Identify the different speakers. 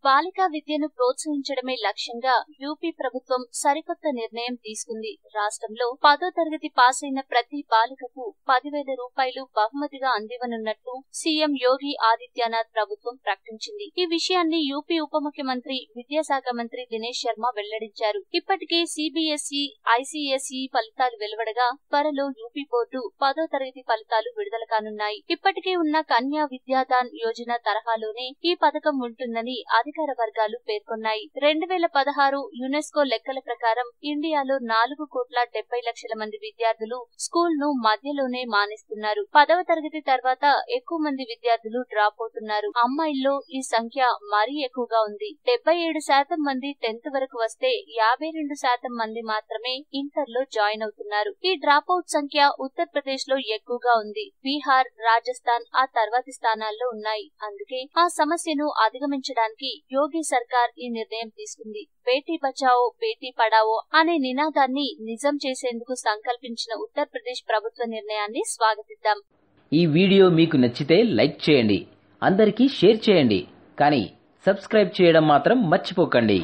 Speaker 1: బాలికా విద్యను ప్రోత్సహించడమే లక్ష్యంగా యూపీ ప్రభుత్వం సరికొత్త నిర్ణయం తీసుకుంది. రాష్ట్రంలో 10వ తరగతి పాస్ అయిన ప్రతి బాలికకు 10,000 రూపాయలు బహుమతిగా అందివనున్నట్లు సీఎం యోగి ఆదిత్యనాథ్ ప్రభుత్వం ప్రకటించింది. ఈ విషయాన్ని యూపీ ఉప ముఖ్యమంత్రి విద్యాశాఖ మంత్రి దినేష్ శర్మ వెల్లడించారు. ఇప్పటికే సిబిఎస్ఈ, ఐసీఎస్ఈ ఫలితాలు వెలువడగా త్వరలో యూపీ బోర్డు 10వ తరగతి ఫలితాలు విడుదల కానున్నాయి. ఇప్పటికే ఉన్న కన్యా విద్యాదాన్ యోజన తరహాలోనే ఈ పథకం ఉంటుందని అధికార వర్గాలు పేర్కొన్నాయి. 2016 యునెస్కో లెక్కల ప్రకారం ఇండియాలో 4,70,00,000 మంది విద్యార్థులు స్కూల్ ను మధ్యలోనే మానేస్తున్నారు. 10వ తరగతి తర్వాత ఎక్కువ మంది విద్యార్థులు డ్రాప్ అవుతున్నారు. అమ్మాయిల్లో ఈ సంఖ్య మరీ ఎక్కువగా ఉంది. 77% మంది 10th వరకు వస్తే 52% మంది మాత్రమే ఇంటర్ లో జాయిన్ అవుతున్నారు. ఈ డ్రాప్ అవుట్ సంఖ్య ఉత్తరప్రదేశ్ లో ఎక్కువగా ఉంది. బీహార్, రాజస్థాన్ ఆ తర్వాతి స్థానాల్లో ఉన్నాయి. అందుకే ఆ సమస్యను అధిగమించడానికి యోగి సర్కార్ ఈ నిర్ణయం తీసుకుంది. బేటీ బచావో బేటీ పడావో అనే నినాదాన్ని నిజం చేసేందుకు సంకల్పించిన ఉత్తరప్రదేశ్ ప్రభుత్వ నిర్ణయాన్ని స్వాగతిద్దాం.
Speaker 2: ఈ వీడియో మీకు నచ్చితే లైక్ చేయండి, అందరికీ షేర్ చేయండి, కానీ సబ్స్క్రైబ్ చేయడం మాత్రం మర్చిపోకండి.